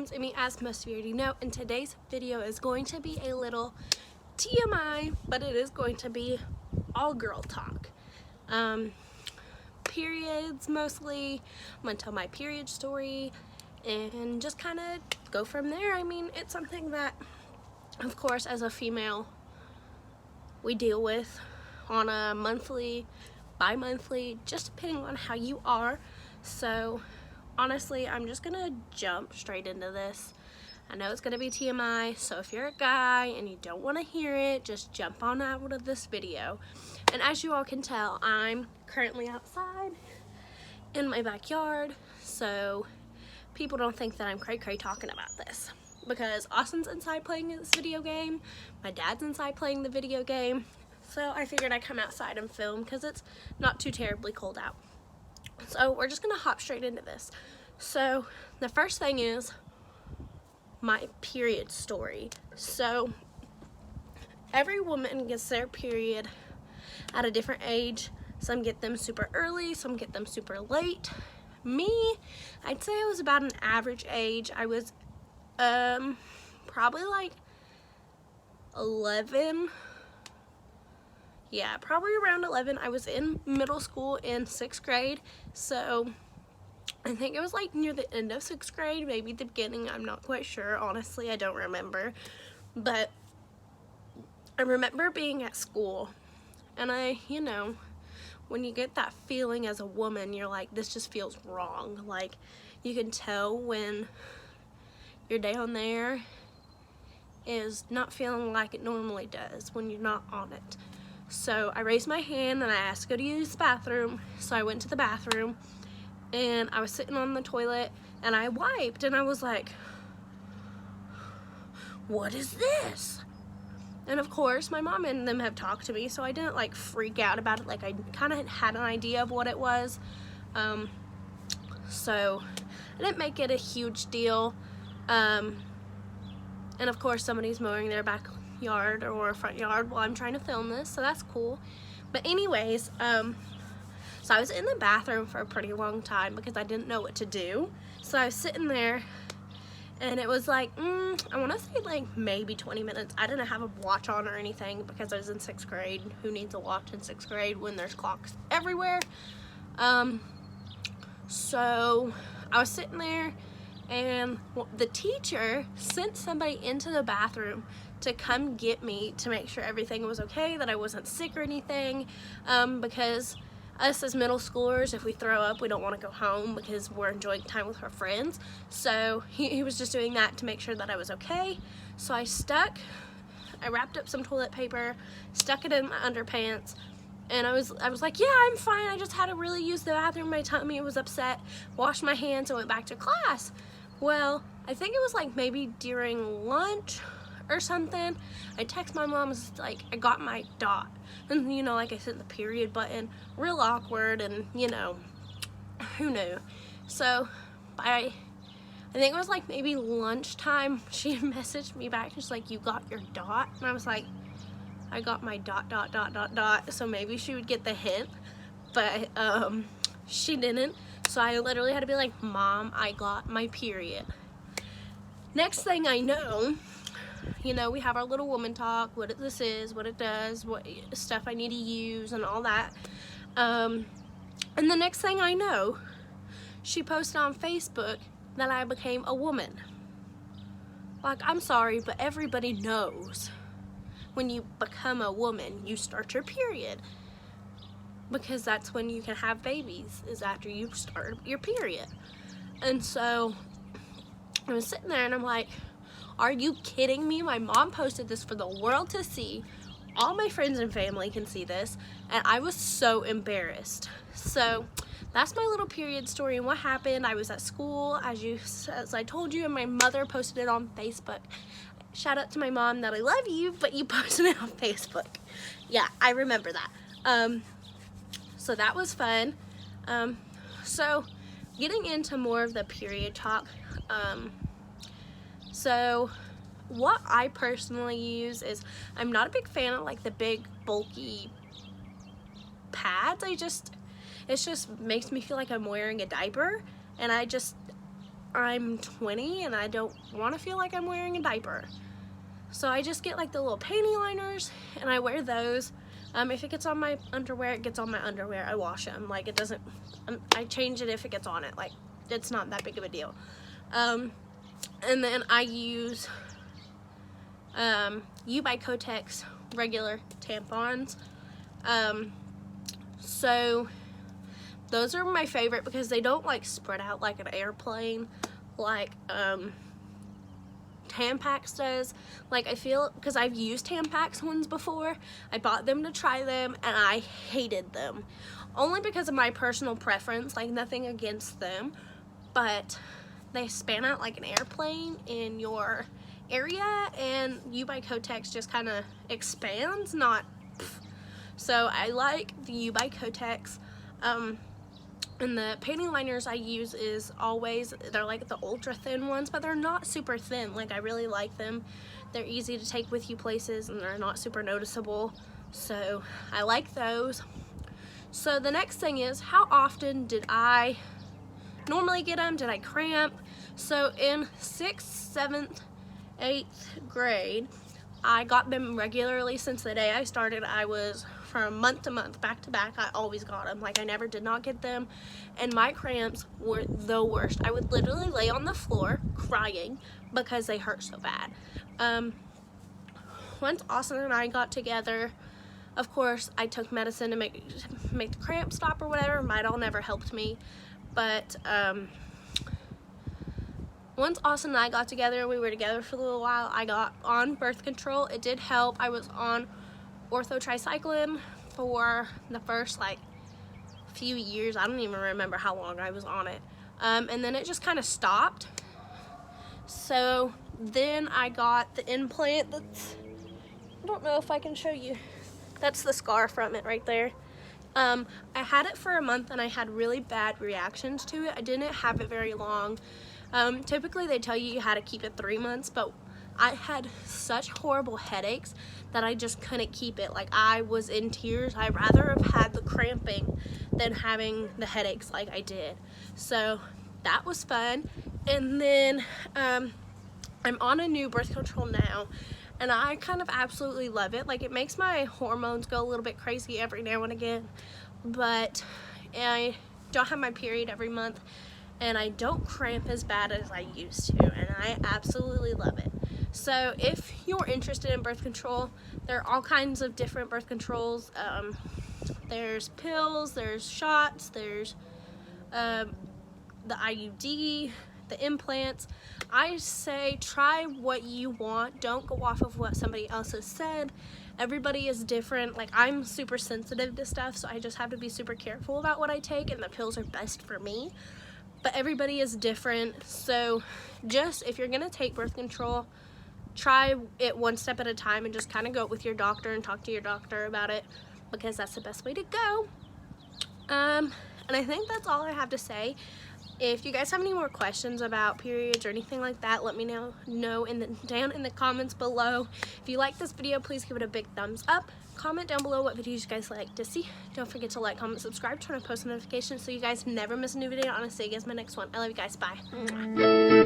friends, Amy. As most of you already know, and today's video is going to be a little TMI, but it is going to be all girl talk. Periods mostly. I'm going to tell my period story and just kind of go from there. I mean, it's something that, of course, as a female, we deal with on a monthly, bi-monthly, just depending on how you are. So honestly, I'm just gonna jump straight into this. I know it's gonna be TMI, so if you're a guy and you don't want to hear it, just jump on out of this video. And as you all can tell, I'm currently outside in my backyard, so people don't think that I'm cray-cray talking about this, because Austin's inside playing this video game, my dad's inside playing the video game, so I figured I'd come outside and film because it's not too terribly cold out. So we're just gonna hop straight into this. So the first thing is my period story. So every woman gets their period at a different age. Some get them super early, some get them super late. Me, I'd say I was about an average age. I was probably like 11. Yeah, probably around 11. I was in middle school in 6th grade, so I think it was like near the end of 6th grade, maybe the beginning. I'm not quite sure. Honestly, I don't remember. But I remember being at school, and you know, when you get that feeling as a woman, you're like, this just feels wrong. Like, you can tell when your down there is not feeling like it normally does when you're not on it. So I raised my hand and I asked to go to use the bathroom. So I went to the bathroom and I was sitting on the toilet and I wiped and I was like, what is this? And of course my mom and them have talked to me, so I didn't like freak out about it. Like, I kind of had an idea of what it was. So I didn't make it a huge deal. And of course somebody's mowing their backyard or front yard while I'm trying to film this, so that's cool. But anyways, so I was in the bathroom for a pretty long time because I didn't know what to do. So I was sitting there and it was like, I want to say like maybe 20 minutes. I didn't have a watch on or anything because I was in 6th grade. Who needs a watch in 6th grade when there's clocks everywhere? So I was sitting there and the teacher sent somebody into the bathroom to come get me to make sure everything was okay, that I wasn't sick or anything, because us as middle schoolers, if we throw up, we don't want to go home because we're enjoying time with our friends. So he was just doing that to make sure that I was okay. So I wrapped up some toilet paper, stuck it in my underpants, and I was like, yeah, I'm fine. I just had to really use the bathroom. My tummy was upset. Washed my hands and went back to class. Well, I think it was like maybe during lunch or something, I text my mom, was like, I got my dot. And you know, like I said, the period button, real awkward, and you know, who knew? So I think it was like maybe lunchtime, she messaged me back, she's like, you got your dot? And I was like, I got my dot. So maybe she would get the hint, but she didn't. So I literally had to be like, Mom, I got my period. Next thing I know, you know, we have our little woman talk, what this is, what it does, what stuff I need to use and all that. And the next thing I know, she posted on Facebook that I became a woman. Like, I'm sorry, but everybody knows when you become a woman, you start your period. Because that's when you can have babies, is after you start your period. And so I was sitting there and I'm like, are you kidding me? My mom posted this for the world to see. All my friends and family can see this, and I was so embarrassed. So that's my little period story and what happened. I was at school, as I told you, and my mother posted it on Facebook. Shout out to my mom that I love you, but you posted it on Facebook. Yeah, I remember that. So that was fun. So getting into more of the period talk, so what I personally use is, I'm not a big fan of like the big bulky pads. It just makes me feel like I'm wearing a diaper, and I just I'm 20 and I don't want to feel like I'm wearing a diaper. So I just get like the little panty liners and I wear those. If it gets on my underwear, it gets on my underwear. I wash them. Like, it doesn't, I change it if it gets on it. Like, it's not that big of a deal. And then I use U by Kotex regular tampons. So those are my favorite because they don't like spread out like an airplane like Tampax does. Like, I feel, because I've used Tampax ones before, I bought them to try them and I hated them, only because of my personal preference, like nothing against them, but they span out like an airplane in your area, and U by Kotex just kind of expands, not pff. So I like the U by Kotex. And the panty liners I use is always, they're like the ultra thin ones, but they're not super thin. Like, I really like them. They're easy to take with you places and they're not super noticeable. So I like those. So the next thing is, how often did I normally get them? Did I cramp? So in 6th, 7th, 8th grade, I got them regularly. Since the day I started, I was, from month to month, back to back, I always got them. Like, I never did not get them, and my cramps were the worst. I would literally lay on the floor crying because they hurt so bad. Once Austin and I got together, of course, I took medicine to make the cramps stop or whatever. Midol never helped me, but once Austin and I got together, we were together for a little while, I got on birth control. It did help. I was on orthotricycline for the first like few years. I don't even remember how long I was on it. And then it just kind of stopped. So then I got the implant that's, I don't know if I can show you. That's the scar from it right there. I had it for a month and I had really bad reactions to it. I didn't have it very long. Typically they tell you how to keep it 3 months, but I had such horrible headaches that I just couldn't keep it. Like, I was in tears. I'd rather have had the cramping than having the headaches like I did. So that was fun. And then I'm on a new birth control now, and I kind of absolutely love it. Like, it makes my hormones go a little bit crazy every now and again, but I don't have my period every month, and I don't cramp as bad as I used to, and I absolutely love it. So if you're interested in birth control, there are all kinds of different birth controls. There's pills, there's shots, there's the IUD, the implants. I say try what you want. Don't go off of what somebody else has said. Everybody is different. Like, I'm super sensitive to stuff, so I just have to be super careful about what I take, and the pills are best for me. But everybody is different, so just, if you're gonna take birth control, try it one step at a time and just kind of go with your doctor and talk to your doctor about it, because that's the best way to go. And I think that's all I have to say. If you guys have any more questions about periods or anything like that, let me know down in the comments below. If you like this video, please give it a big thumbs up. Comment down below what videos you guys like to see. Don't forget to like, comment, subscribe, turn on post notifications so you guys never miss a new video. I'll see you guys in my next one. I love you guys. Bye.